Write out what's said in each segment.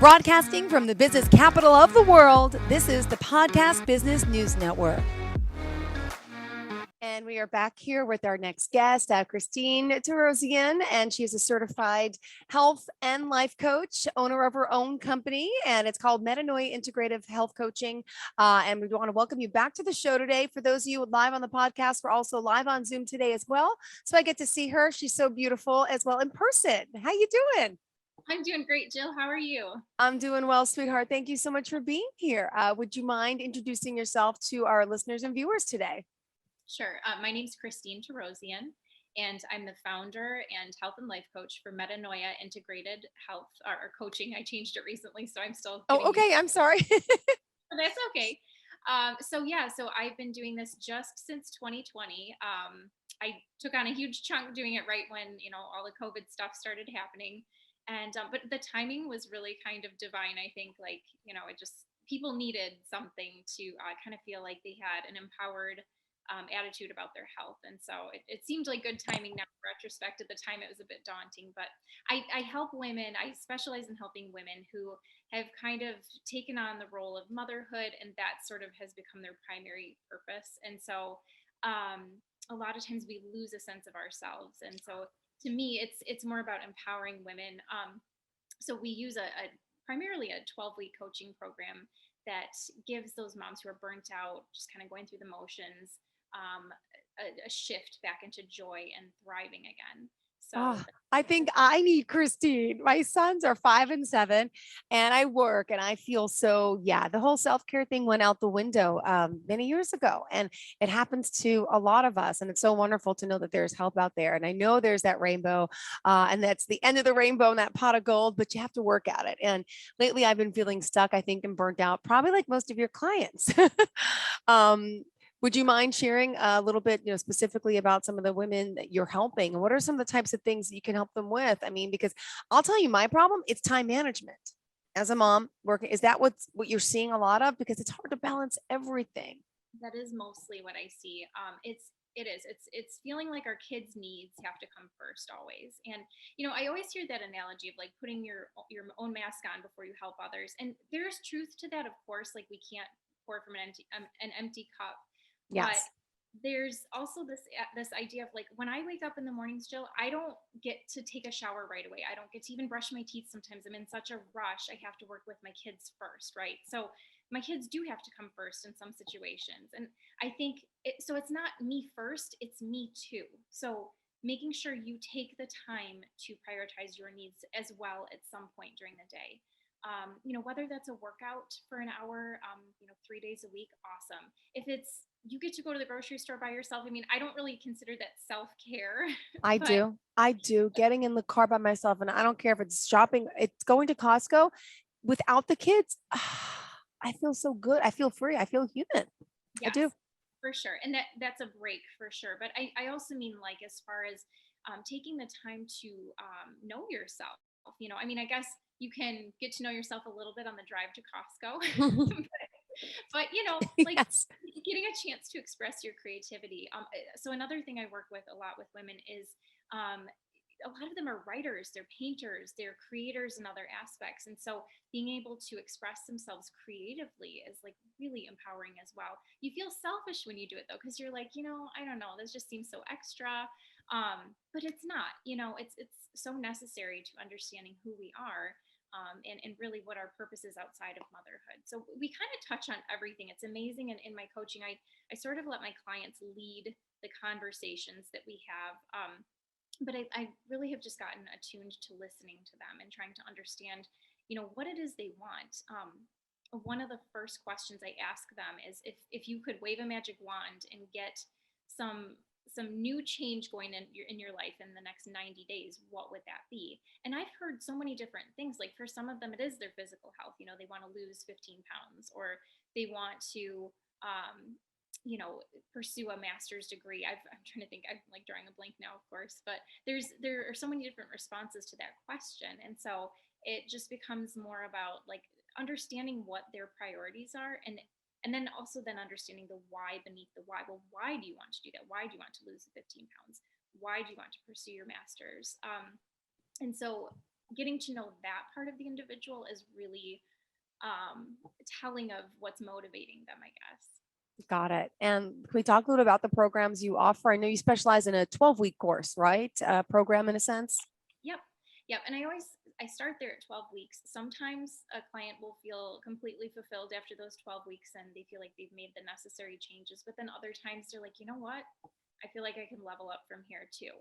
Broadcasting from the business capital of the world, this is the Podcast Business News Network. And we are back here with our next guest, Christine Torosian, and she is a certified health and life coach, owner of her own company, and it's called Metanoia Integrative Health Coaching. And we want to welcome you back to the show today. For those of you live on the podcast, we're also live on Zoom today as well. So I get to see her. She's so beautiful as well in person. How you doing? I'm doing great, Jill. How are you? I'm doing well, sweetheart. Thank you so much for being here. Would you mind introducing yourself to our listeners and viewers today? Sure. My name's Christine Torosian, and I'm the founder and health and life coach for Metanoia Integrated Health or Coaching. I changed it recently, so I'm still. Oh, okay. I'm sorry. That's okay. So I've been doing this just since 2020. I took on a huge chunk doing it right when all the COVID stuff started happening, and but the timing was really kind of divine. I think it just people needed something to kind of feel like they had an empowered attitude about their health. And so it seemed like good timing now in retrospect. At the time, it was a bit daunting, but I help women. I specialize in helping women who have kind of taken on the role of motherhood, and that sort of has become their primary purpose. And so a lot of times we lose a sense of ourselves. And so to me, it's more about empowering women. So we use a primarily a 12-week coaching program that gives those moms who are burnt out, just kind of going through the motions, a shift back into joy and thriving again. So I think I need Christine. My sons are 5 and 7, and I work, and I feel so, yeah, the whole self care thing went out the window many years ago. And it happens to a lot of us. And it's so wonderful to know that there's help out there. And I know there's that rainbow, and that's the end of the rainbow and that pot of gold, but you have to work at it. And lately, I've been feeling stuck, I think, and burnt out, probably like most of your clients. um, would you mind sharing a little bit, specifically about some of the women that you're helping? And what are some of the types of things that you can help them with? I mean, because I'll tell you my problem, it's time management. As a mom working, is that what you're seeing a lot of? Because it's hard to balance everything. that is mostly what I see. It's feeling like our kids' needs have to come first always. And I always hear that analogy of like putting your own mask on before you help others. And there's truth to that, of course. Like we can't pour from an empty cup. But Yes. there's also this idea of like when I wake up in the mornings, Jill, I don't get to take a shower right away. I don't get to even brush my teeth. Sometimes I'm in such a rush. I have to work with my kids first, right? So my kids do have to come first in some situations. And I think so it's not me first, it's me too. So making sure you take the time to prioritize your needs as well at some point during the day. Whether that's a workout for an hour, 3 days a week, awesome. If it's you get to go to the grocery store by yourself. I mean, I don't really consider that self-care, I but do. I do. Getting in the car by myself, and I don't care if it's shopping, it's going to Costco without the kids. I feel so good. I feel free. I feel human. I do. yes, for sure. And that's a break for sure. But I also mean like as far as taking the time to know yourself. I mean, I guess you can get to know yourself a little bit on the drive to Costco, but like Yes. getting a chance to express your creativity. So another thing I work with a lot with women is um, a lot of them are writers, they're painters, they're creators in other aspects. And so being able to express themselves creatively is like really empowering as well. You feel selfish when you do it though, because you're like, I don't know, this just seems so extra. But it's not, it's so necessary to understanding who we are. And really what our purpose is outside of motherhood. So we kind of touch on everything. It's amazing. And in my coaching, I sort of let my clients lead the conversations that we have. But I really have just gotten attuned to listening to them and trying to understand, what it is they want. One of the first questions I ask them is if you could wave a magic wand and get some new change going in your life in the next 90 days, what would that be? And I've heard so many different things. Like for some of them, it is their physical health. They want to lose 15 pounds, or they want to um, pursue a master's degree. I'm trying to think. I'm like drawing a blank now, of course, but there are so many different responses to that question, and so it just becomes more about like understanding what their priorities are, and then also then understanding the why beneath the why. Well, why do you want to do that? Why do you want to lose the 15 pounds? Why do you want to pursue your master's? And so getting to know that part of the individual is really telling of what's motivating them, I guess. Got it. And can we talk a little about the programs you offer? I know you specialize in a 12-week course, right? Program in a sense. Yep. Yep. And I start there at 12 weeks. Sometimes a client will feel completely fulfilled after those 12 weeks and they feel like they've made the necessary changes. But then other times they're like, you know what? I feel like I can level up from here too.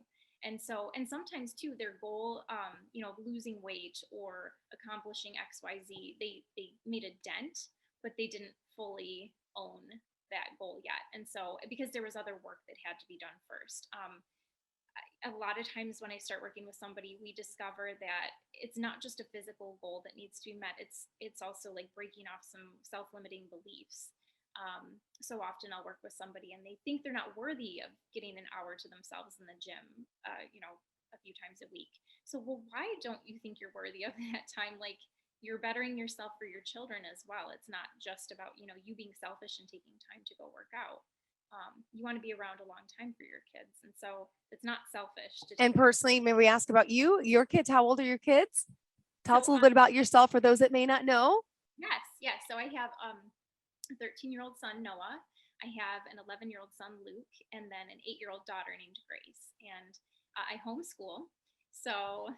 And so, and sometimes too, their goal, of losing weight or accomplishing XYZ, they made a dent, but they didn't fully own that goal yet. And so, because there was other work that had to be done first. A lot of times when I start working with somebody, we discover that it's not just a physical goal that needs to be met. It's also like breaking off some self-limiting beliefs. So often I'll work with somebody and they think they're not worthy of getting an hour to themselves in the gym, a few times a week. So, well, why don't you think you're worthy of that time? Like, you're bettering yourself for your children as well. It's not just about, you being selfish and taking time to go work out. You want to be around a long time for your kids. And so it's not selfish to And take time. personally, may we ask about you, your kids? How old are your kids? Tell us So, a little bit about yourself for those that may not know. yes, yes. So I have a 13-year-old son, Noah. I have an 11-year-old son, Luke, and then an 8-year-old daughter named Grace. And I homeschool. So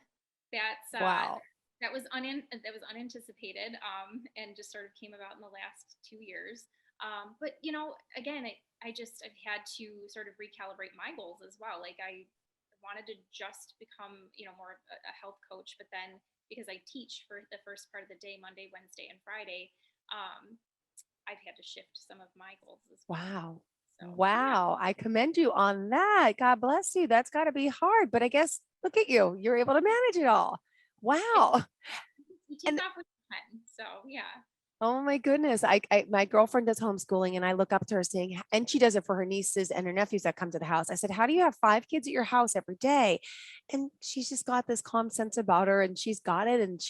that's Wow. that was unanticipated, and just sort of came about in the last 2 years. But again, I've had to sort of recalibrate my goals as well. Like, I wanted to just become more of a health coach, but then because I teach for the first part of the day, Monday, Wednesday, and Friday, um, I've had to shift some of my goals as well. Wow. So yeah. Wow. I commend you on that. God bless you. That's got to be hard, but I guess look at you. You're able to manage it all. It's Wow. You take And off with 10. So yeah. oh my goodness. My girlfriend does homeschooling and I look up to her saying, and she does it for her nieces and her nephews that come to the house. I said, how do you have 5 kids at your house every day? And she's just got this calm sense about her and she's got it. And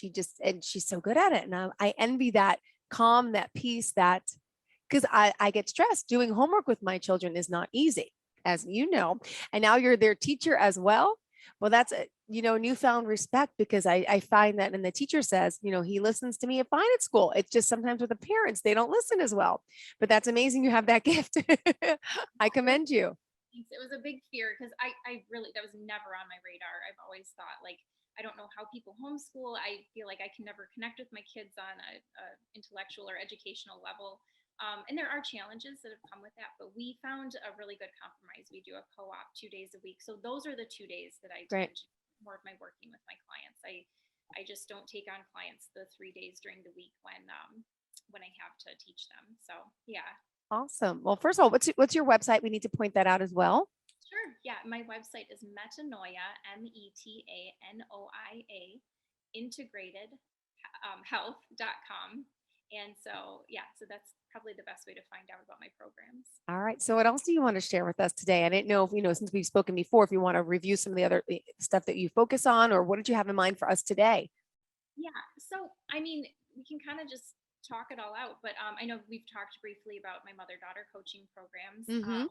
she's so good at it. And I envy that calm, that peace, that because I get stressed. Doing homework with my children is not easy, as you know. And now you're their teacher as well. Well, that's a newfound respect because I find that, and the teacher says, he listens to me fine at school. It's just sometimes with the parents, they don't listen as well. But that's amazing you have that gift. I It was commend you. It was a big fear because I really, that was never on my radar. I've always thought, like, I don't know how people homeschool. I feel like I can never connect with my kids on a intellectual or educational level. And there are challenges that have come with that, but we found a really good compromise. We do a co-op 2 days a week. So those are the 2 days that I Great. tend to do more of my working with my clients. I just don't take on clients the 3 days during the week when I have to teach them. So yeah. Awesome. Well, first of all, what's your website? We need to point that out as well. Sure. Yeah. My website is Metanoia, Metanoia, integrated health.com. And so, yeah, so that's probably the best way to find out about my programs. All right. So what else do you want to share with us today? I didn't know if, since we've spoken before, if you want to review some of the other stuff that you focus on, or what did you have in mind for us today? Yeah. So, I mean, we can kind of just talk it all out, but I know we've talked briefly about my mother daughter coaching programs. Mm-hmm.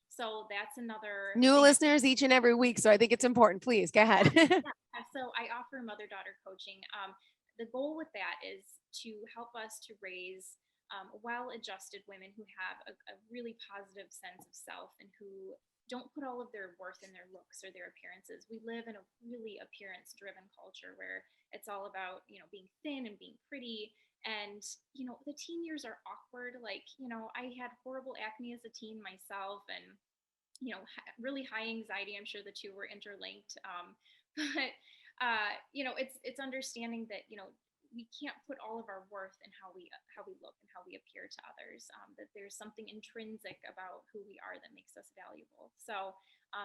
So that's another New thing. listeners each and every week. So I think it's important. Please go ahead. Yeah. So I offer mother daughter coaching. The goal with that is to help us to raise well adjusted women who have a really positive sense of self and who don't put all of their worth in their looks or their appearances. We live in a really appearance driven culture where it's all about, being thin and being pretty. And, the teen years are awkward. Like, I had horrible acne as a teen myself and, really high anxiety. I'm sure the two were interlinked. But it's understanding that we can't put all of our worth in how we look and how we appear to others. That there's something intrinsic about who we are that makes us valuable. So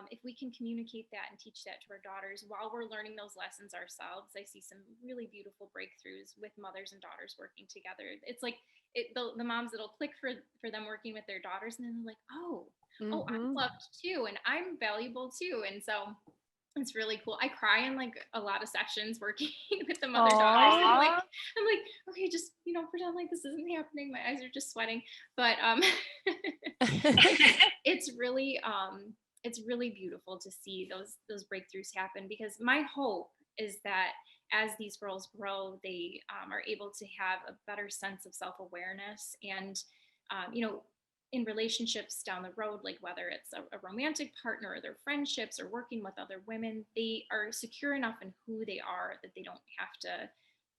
if we can communicate that and teach that to our daughters while we're learning those lessons ourselves, I see some really beautiful breakthroughs with mothers and daughters working together. It's like the moms that'll click for them working with their daughters, and then they're like, oh, I'm Mm-hmm. loved too, and I'm valuable too. And so it's really cool. I cry in like a lot of sessions working with the mother daughters. I'm like, okay, just pretend like this isn't happening. My eyes are just sweating. But it's really it's really beautiful to see those breakthroughs happen, because my hope is that as these girls grow, they are able to have a better sense of self-awareness. And you know, in relationships down the road, like whether it's a romantic partner or their friendships or working with other women, they are secure enough in who they are that they don't have to,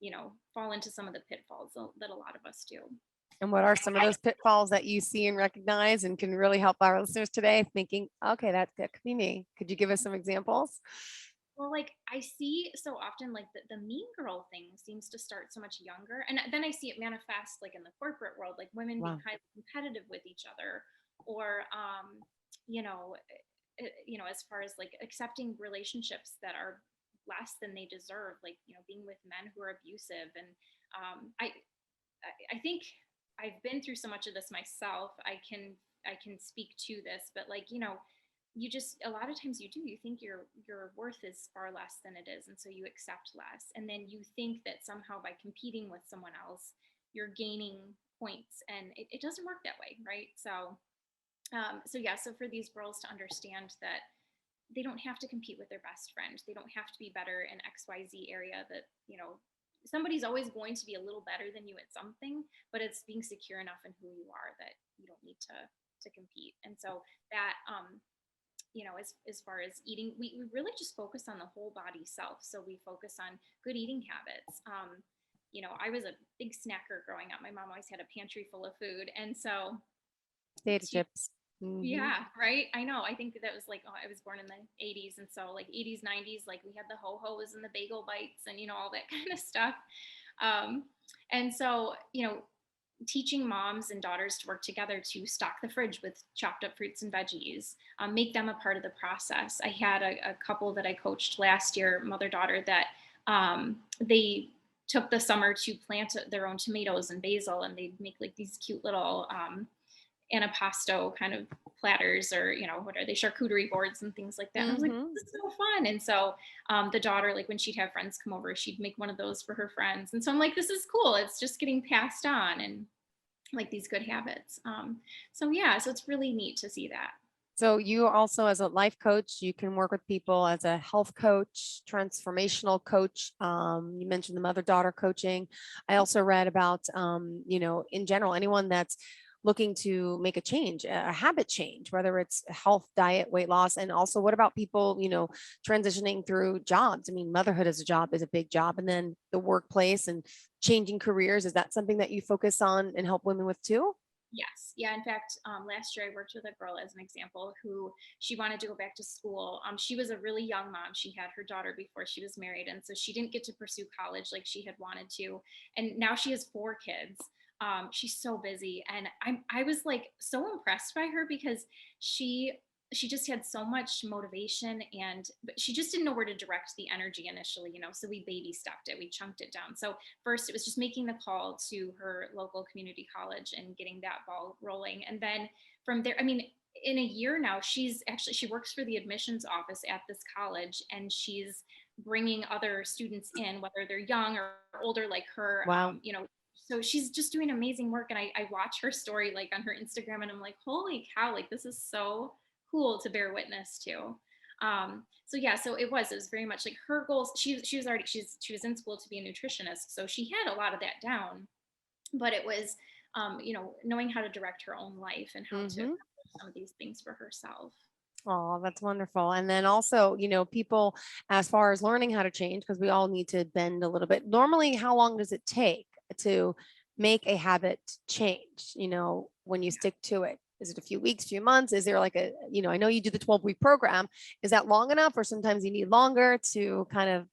you know, fall into some of the pitfalls that a lot of us do. And what are some of those pitfalls that you see and recognize and can really help our listeners today thinking, okay, that could be me? Could you give us some examples? Well, like I see so often, like the mean girl thing seems to start so much younger. And then I see it manifest like in the corporate world, like women being Wow. highly competitive with each other, or, you know, you know, as far as like accepting relationships that are less than they deserve, like, you know, being with men who are abusive. And I think I've been through so much of this myself. I can speak to this, but like, you know, you just a lot of times you think your worth is far less than it is, and so you accept less, and then you think that somehow by competing with someone else you're gaining points, and it doesn't work that way, right? So so yeah, so for these girls to understand that they don't have to compete with their best friend. They don't have to be better in XYZ area, that, you know, somebody's always going to be a little better than you at something, but it's being secure enough in who you are that you don't need to compete. And so that you know, as far as eating, we really just focus on the whole body self. So we focus on good eating habits. You know, I was a big snacker growing up. My mom always had a pantry full of food. And so Potato she chips. Hmm. yeah, right. I know. I think that was like, oh, I was born in the 80s. And so, like, 80s, 90s, like, we had the ho hos and the bagel bites and, you know, all that kind of stuff. Um, and so, you know, teaching moms and daughters to work together to stock the fridge with chopped up fruits and veggies, make them a part of the process. I had a couple that I coached last year, mother daughter, that they took the summer to plant their own tomatoes and basil, and they'd make like these cute little antipasto kind of platters, or, you know, what are they, charcuterie boards and things like that. And I was like, Hmm. this is so fun. And so the daughter, like when she'd have friends come over, she'd make one of those for her friends. And so I'm like, this is cool, it's just getting passed on, and like these good habits. So yeah, so it's really neat to see that. So you also, as a life coach, you can work with people as a health coach, transformational coach. You mentioned the mother-daughter coaching. I also read about, in general, anyone that's looking to make a change, a habit change, whether it's health, diet, weight loss, and also what about people, transitioning through jobs? I mean, motherhood as a job is a big job, and then the workplace and changing careers. Is that something that you focus on and help women with too? Yes. Yeah. In fact, last year I worked with a girl as an example who she wanted to go back to school. She was a really young mom. She had her daughter before she was married. And so she didn't get to pursue college like she had wanted to. And now she has 4 kids. She's so busy. And I was like so impressed by her because she she just had so much motivation, and but she just didn't know where to direct the energy initially, you know. So we baby stepped it, we chunked it down. So first it was just making the call to her local community college and getting that ball rolling, and then from there, I mean, in a year now she works for the admissions office at this college, and she's bringing other students in, whether they're young or older like her. Wow. You know, so she's just doing amazing work, and I watch her story like on her Instagram, and I'm like, holy cow, like this is so cool to bear witness to. So yeah, so it was very much like her goals. She was already she was in school to be a nutritionist, so she had a lot of that down. But it was, you know, knowing how to direct her own life and how to Hmm. accomplish some of these things for herself. Oh, that's wonderful. And then also, people, as far as learning how to change, because we all need to bend a little bit. Normally, how long does it take to make a habit change, when you stick to it? Is it a few weeks, few months? Is there like I know you do the 12-week program. Is that long enough, or sometimes you need longer to kind of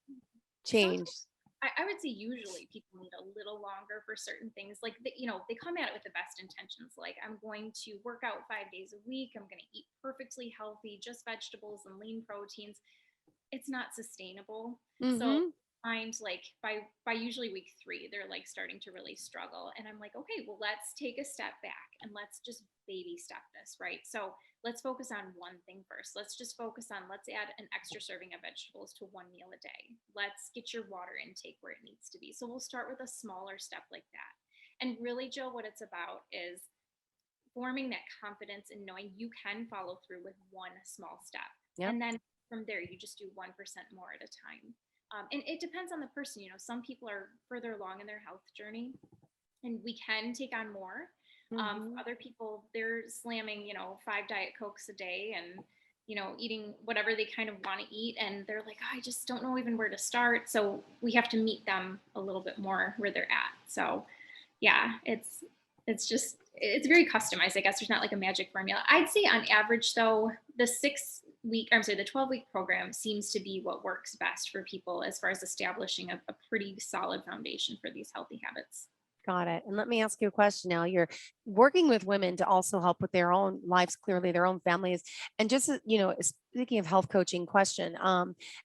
change? Sometimes I would say usually people need a little longer for certain things. Like, you know, they come at it with the best intentions. Like, I'm going to work out 5 days a week. I'm going to eat perfectly healthy, just vegetables and lean proteins. It's not sustainable. So Hmm. find like by usually week 3, they're like starting to really struggle. And I'm like, okay, well, let's take a step back and let's just baby step this, right? So let's focus on one thing first. Let's just focus on, let's add an extra serving of vegetables to one meal a day. Let's get your water intake where it needs to be. So we'll start with a smaller step like that. And really, Jill, what it's about is forming that confidence and knowing you can follow through with one small step. Yep. And then from there, you just do 1% more at a time. And it depends on the person. Some people are further along in their health journey and we can take on more. For Mhm. other people, they're slamming, 5 Diet Cokes a day and, eating whatever they kind of want to eat. And they're like, "Oh, I just don't know even where to start." So we have to meet them a little bit more where they're at. So yeah, it's very customized. I guess there's not like a magic formula. I'd say on average though, the 12-week program seems to be what works best for people as far as establishing a pretty solid foundation for these healthy habits. Got it. And let me ask you a question now. You're working with women to also help with their own lives, clearly their own families. And just, speaking of health coaching question,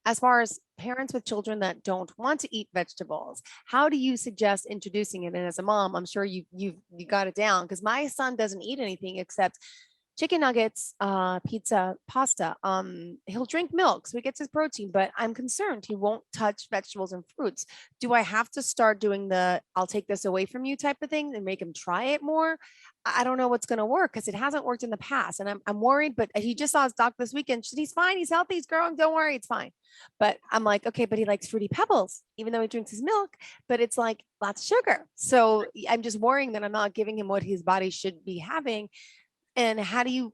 as far as parents with children that don't want to eat vegetables, how do you suggest introducing it? And as a mom, I'm sure you got it down because my son doesn't eat anything except chicken nuggets, pizza, pasta. He'll drink milk, so he gets his protein, but I'm concerned he won't touch vegetables and fruits. Do I have to start doing the I'll take this away from you type of thing and make him try it more? I don't know what's going to work because it hasn't worked in the past. And I'm worried, but he just saw his doc this weekend. He's fine. He's healthy. He's growing. Don't worry. It's fine. But I'm like, okay, but he likes fruity pebbles, even though he drinks his milk, but it's like lots of sugar. So I'm just worrying that I'm not giving him what his body should be having. And how do you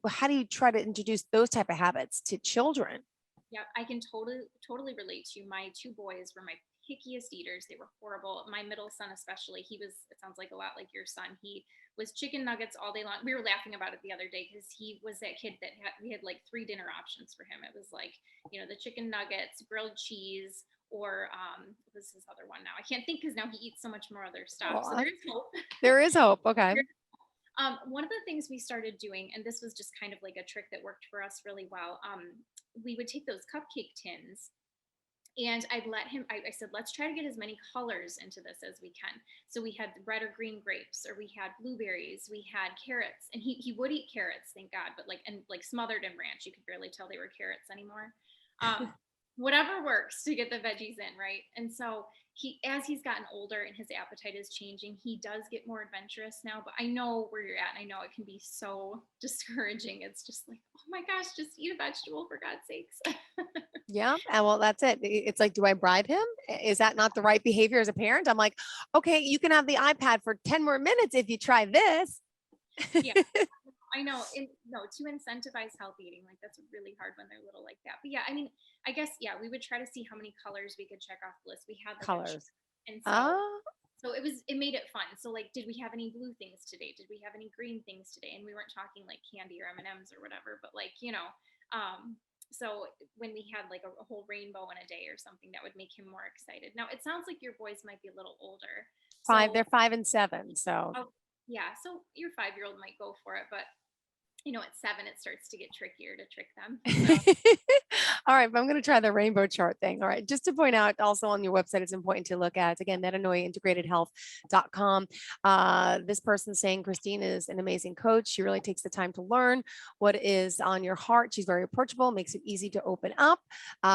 try to introduce those type of habits to children? Yeah, I can totally relate to you. My two boys were my pickiest eaters. They were horrible. My middle son, especially, it sounds like a lot like your son. He was chicken nuggets all day long. We were laughing about it the other day because he was that kid that we had like three dinner options for him. It was like, the chicken nuggets, grilled cheese, or this is his other one now. I can't think because now he eats so much more other stuff. So Well, there's hope. there is hope. Okay. One of the things we started doing, and this was just kind of like a trick that worked for us really well, we would take those cupcake tins and I said, let's try to get as many colors into this as we can. So we had red or green grapes, or we had blueberries, we had carrots, and he would eat carrots, thank God, but like smothered in ranch. You could barely tell they were carrots anymore. Um, Whatever works to get the veggies in, right? And so as he's gotten older and his appetite is changing, he does get more adventurous now. But I know where you're at, and I know it can be so discouraging. It's just like, oh my gosh, just eat a vegetable for God's sakes. Yeah. And well, that's it. It's like, do I bribe him? Is that not the right behavior as a parent? I'm like, okay, you can have the iPad for 10 more minutes if you try this. Yeah, I know. And no, to incentivize health eating, like that's really hard when they're little like that. But yeah, I mean, I guess yeah, we would try to see how many colors we could check off the list. We had like a chart, Colors. and Ah, so it made it fun. So like, did we have any blue things today? Did we have any green things today? And we weren't talking like candy or M&Ms or whatever, but like, so when we had like a whole rainbow in a day or something, that would make him more excited. Now it sounds like your boys might be a little older. five. They're So, 5 and 7. So oh, yeah, so your 5-year-old might go for it, but at 7, it starts to get trickier to trick them. So, all right, but I'm going to try the rainbow chart thing. All right, just to point out also on your website, it's important to look at, again, metanoiaintegratedhealth.com. This person saying Christine is an amazing coach. She really takes the time to learn what is on your heart. She's very approachable, makes it easy to open up.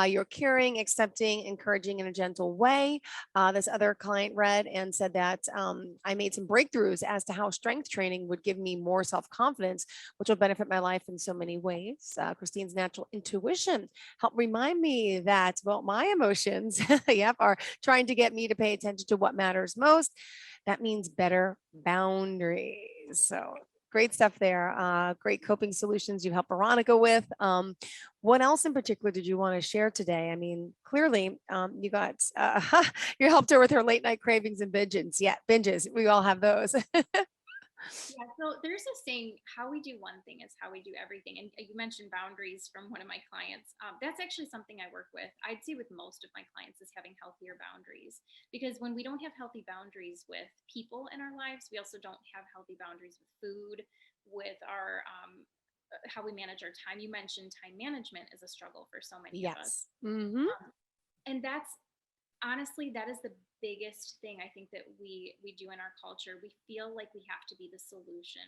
You're caring, accepting, encouraging in a gentle way. This other client read and said that I made some breakthroughs as to how strength training would give me more self confidence, which will benefit my life in so many ways. Christine's natural intuition helped remind me that, well, my emotions, yep, are trying to get me to pay attention to what matters most. That means better boundaries. So great stuff there. Great coping solutions you help Veronica with. What else in particular did you want to share today? I mean, clearly you got, you helped her with her late night cravings and binges. Yeah, binges. We all have those. yeah, so there's a saying, how we do one thing is how we do everything. And you mentioned boundaries from one of my clients. That's actually something I work with. I'd say with most of my clients is having healthier boundaries. Because when we don't have healthy boundaries with people in our lives, we also don't have healthy boundaries with food, with our how we manage our time. You mentioned time management is a struggle for so many of us. Yes. Hmm. And that's honestly, that is the biggest thing I think that we do in our culture. We feel like we have to be the solution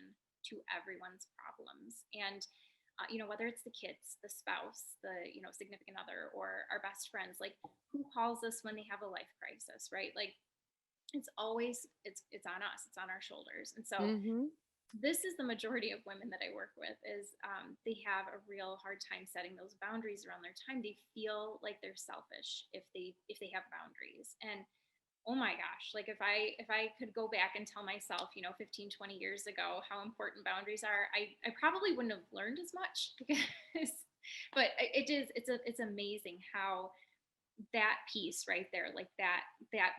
to everyone's problems. And whether it's the kids, the spouse, the significant other, or our best friends, like who calls us when they have a life crisis, right? Like it's always it's on us, it's on our shoulders. And so Hmm. this is the majority of women that I work with is they have a real hard time setting those boundaries around their time. They feel like they're selfish if they have boundaries. And oh my gosh, like if I could go back and tell myself, 15, 20 years ago how important boundaries are, I probably wouldn't have learned as much because but it's amazing how that piece right there, like that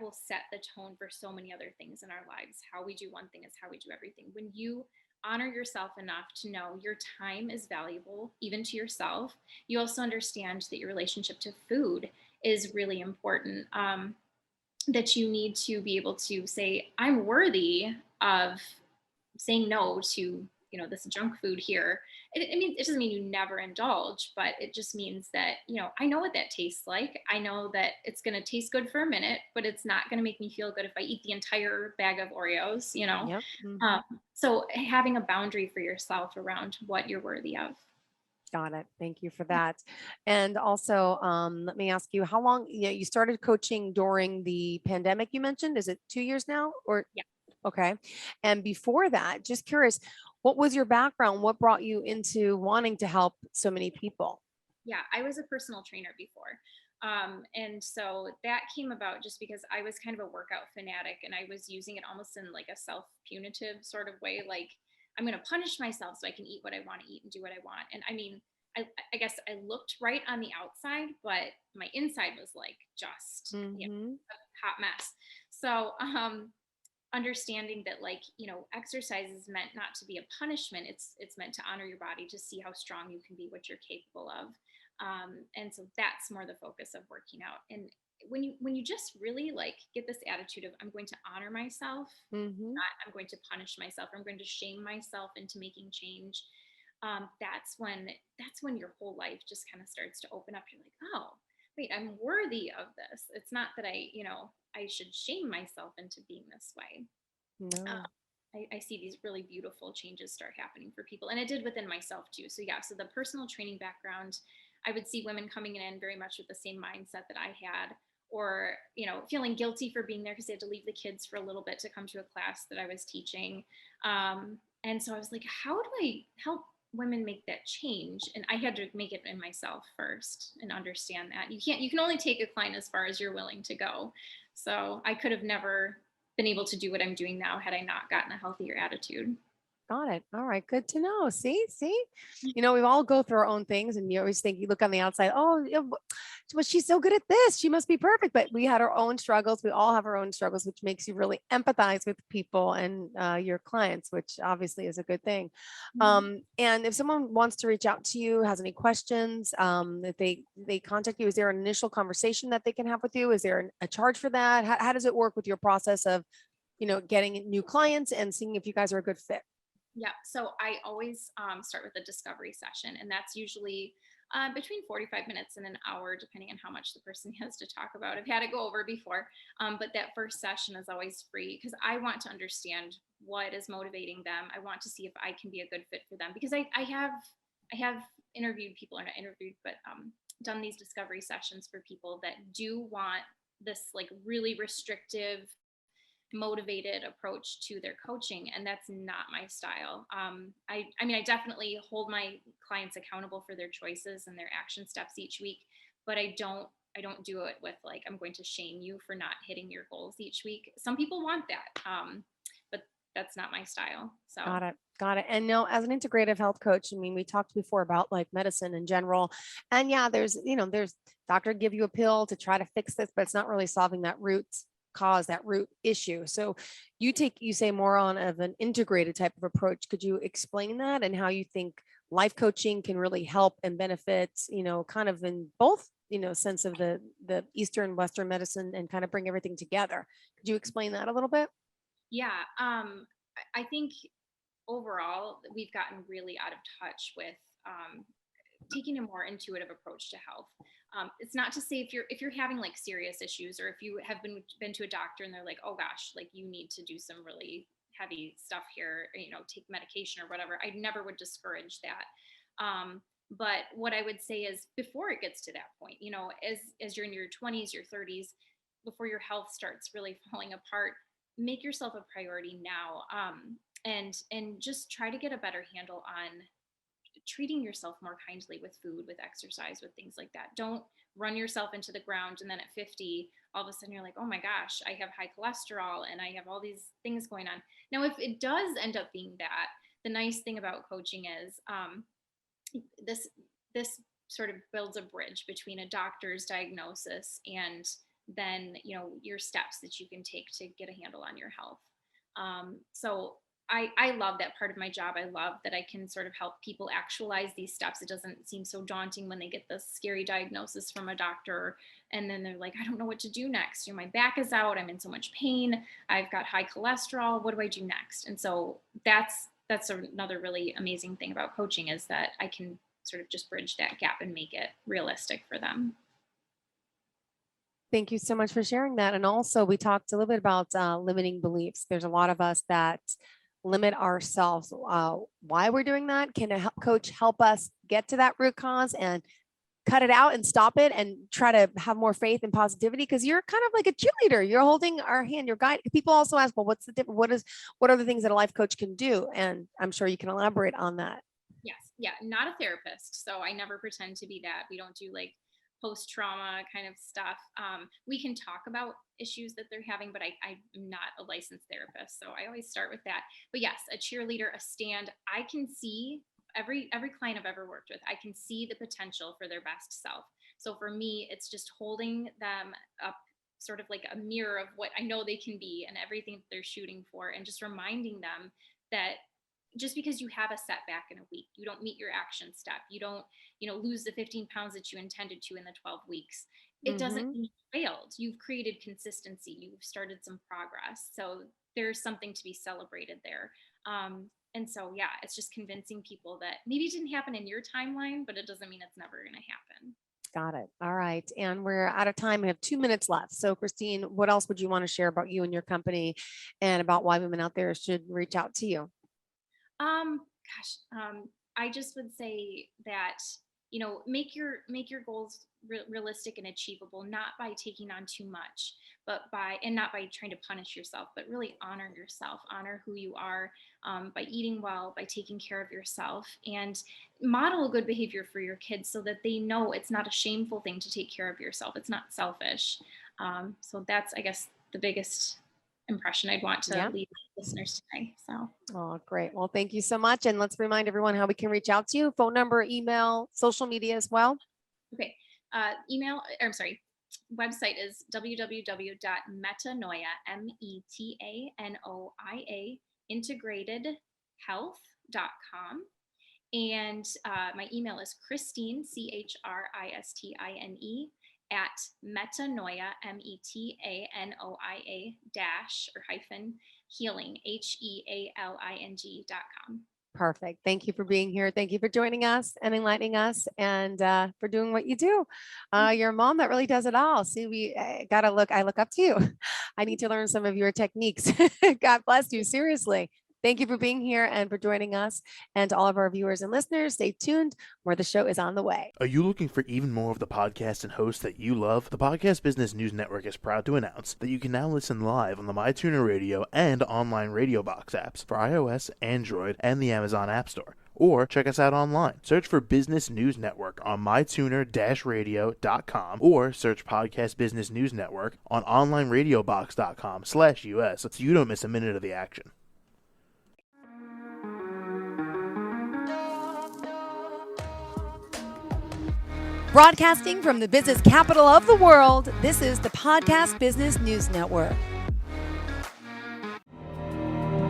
will set the tone for so many other things in our lives. How we do one thing is how we do everything. When you honor yourself enough to know your time is valuable even to yourself, you also understand that your relationship to food is really important. That you need to be able to say, I'm worthy of saying no to, this junk food here. It doesn't mean you never indulge, but it just means that, I know what that tastes like. I know that it's going to taste good for a minute, but it's not going to make me feel good if I eat the entire bag of Oreos. Yep. um, so having a boundary for yourself around what you're worthy of. Got it. Thank you for that. And also, let me ask you, how long, you started coaching during the pandemic, you mentioned, is it 2 years now or? Yeah. Okay. And before that, just curious, what was your background? What brought you into wanting to help so many people? Yeah, I was a personal trainer before. And so that came about just because I was kind of a workout fanatic and I was using it almost in like a self punitive sort of way. Like, I'm going to punish myself so I can eat what I want to eat and do what I want. And I mean, I guess I looked right on the outside, but my inside was like just, Mm-hmm. a hot mess. So, understanding that, like, exercise is meant not to be a punishment. It's meant to honor your body, to see how strong you can be, what you're capable of. And so that's more the focus of working out. And when you just really like get this attitude of, I'm going to honor myself, Mm-hmm. not I'm going to punish myself, or I'm going to shame myself into making change. That's when your whole life just kind of starts to open up. You're like, oh wait, I'm worthy of this. It's not that I should shame myself into being this way. uh, No. I see these really beautiful changes start happening for people, and it did within myself too. So yeah, so the personal training background, I would see women coming in very much with the same mindset that I had, or feeling guilty for being there because they had to leave the kids for a little bit to come to a class that I was teaching. And so I was like, how do I help women make that change? And I had to make it in myself first and understand that you can only take a client as far as you're willing to go. So I could have never been able to do what I'm doing now had I not gotten a healthier attitude. Got it. All right. Good to know. See, we all go through our own things, and you always think, you look on the outside, oh, yeah, well, she's so good at this. She must be perfect. But we had our own struggles. We all have our own struggles, which makes you really empathize with people and your clients, which obviously is a good thing. Mhm. And if someone wants to reach out to you, has any questions, if they contact you, is there an initial conversation that they can have with you? Is there a charge for that? How does it work with your process of, getting new clients and seeing if you guys are a good fit? Yeah. So I always start with a discovery session, and that's usually between 45 minutes and an hour, depending on how much the person has to talk about. I've had it go over before, but that first session is always free because I want to understand what is motivating them. I want to see if I can be a good fit for them because I have interviewed people, or not interviewed, but done these discovery sessions for people that do want this like really restrictive, motivated approach to their coaching, and that's not my style. I mean, I definitely hold my clients accountable for their choices and their action steps each week, but I don't do it with like, I'm going to shame you for not hitting your goals each week. Some people want that, but that's not my style. So Got it. Got it. And no, as an integrative health coach, I mean, we talked before about like medicine in general. And yeah, there's doctor give you a pill to try to fix this, but it's not really solving that root cause, that root issue. So you say more on of an integrated type of approach. Could you explain that and how you think life coaching can really help and benefit, kind of in both, sense of the Eastern, Western medicine and kind of bring everything together? Could you explain that a little bit? yeah, I think overall we've gotten really out of touch with taking a more intuitive approach to health. It's not to say if you're having like serious issues, or if you have been to a doctor and they're like, oh gosh, like you need to do some really heavy stuff here, or, take medication or whatever. I never would discourage that. But what I would say is, before it gets to that point, as you're in your 20s, your 30s, before your health starts really falling apart, make yourself a priority now. and just try to get a better handle on treating yourself more kindly with food, with exercise, with things like that. Don't run yourself into the ground and then at 50 all of a sudden you're like, oh my gosh, I have high cholesterol and I have all these things going on. Now if it does end up being that, the nice thing about coaching is this sort of builds a bridge between a doctor's diagnosis and then your steps that you can take to get a handle on your health. So I love that part of my job. I love that I can sort of help people actualize these steps. It doesn't seem so daunting when they get this scary diagnosis from a doctor and then they're like, I don't know what to do next. My back is out. I'm in so much pain. I've got high cholesterol. What do I do next? And so that's another really amazing thing about coaching is that I can sort of just bridge that gap and make it realistic for them. Thank you so much for sharing that. And also we talked a little bit about limiting beliefs. There's a lot of us that limit ourselves. Why we're doing that? Can a coach help us get to that root cause and cut it out and stop it and try to have more faith and positivity? Because you're kind of like a cheerleader. You're holding our hand, your guide. People also ask, well, what's the difference? What are the things that a life coach can do? And I'm sure you can elaborate on that. Yes. Yeah. Not a therapist. So I never pretend to be that. We don't do like post-trauma kind of stuff. We can talk about issues that they're having, but I'm not a licensed therapist. So I always start with that. But yes, a cheerleader, a stand. I can see every client I've ever worked with, I can see the potential for their best self. So for me, it's just holding them up sort of like a mirror of what I know they can be and everything that they're shooting for, and just reminding them that just because you have a setback in a week, you don't meet your action step, you don't, lose the 15 pounds that you intended to in the 12 weeks. It doesn't mean you failed. You've created consistency. You've started some progress. So there's something to be celebrated there. And so, yeah, it's just convincing people that maybe it didn't happen in your timeline, but it doesn't mean it's never going to happen. Got it. All right. And we're out of time. We have 2 minutes left. So Christine, what else would you want to share about you and your company and about why women out there should reach out to you? I just would say that, make your goals realistic and achievable, not by taking on too much, but not by trying to punish yourself, but really honor yourself, honor who you are, by eating well, by taking care of yourself, and model good behavior for your kids so that they know it's not a shameful thing to take care of yourself. It's not selfish. So that's, I guess, the biggest impression I'd want to leave listeners today. So, oh, great. Well, thank you so much. And let's remind everyone how we can reach out to you. Phone number, email, social media as well. Okay. Website is www.metanoia, METANOIA, integratedhealth.com. And my email is Christine, CHRISTINE, at Metanoia, METANOIA -healing, HEALING.com. Perfect. Thank you for being here. Thank you for joining us and enlightening us, and for doing what you do. You're a mom that really does it all. See, I look up to you. I need to learn some of your techniques. God bless you. Seriously. Thank you for being here and for joining us. And to all of our viewers and listeners, stay tuned where the show is on the way. Are you looking for even more of the podcasts and hosts that you love? The Podcast Business News Network is proud to announce that you can now listen live on the MyTuner Radio and online Radio Box apps for iOS, Android, and the Amazon App Store. Or check us out online. Search for Business News Network on mytuner-radio.com or search Podcast Business News Network on onlineradiobox.com/US so you don't miss a minute of the action. Broadcasting from the business capital of the world, this is the Podcast Business News Network.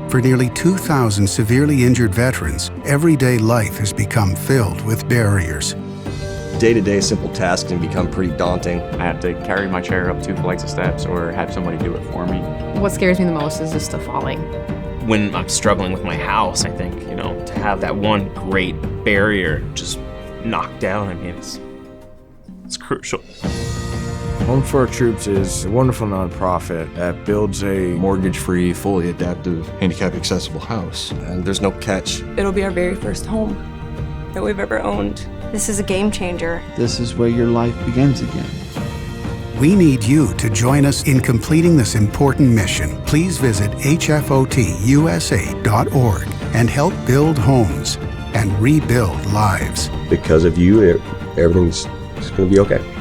For nearly 2,000 severely injured veterans, everyday life has become filled with barriers. Day-to-day simple tasks can become pretty daunting. I have to carry my chair up 2 flights of steps or have somebody do it for me. What scares me the most is just the falling. When I'm struggling with my house, I think, to have that one great barrier just knocked down, it's crucial. Home for Our Troops is a wonderful nonprofit that builds a mortgage-free, fully adaptive, handicap-accessible house. And there's no catch. It'll be our very first home that we've ever owned. This is a game changer. This is where your life begins again. We need you to join us in completing this important mission. Please visit hfotusa.org and help build homes and rebuild lives. Because of you, everything's going to be okay.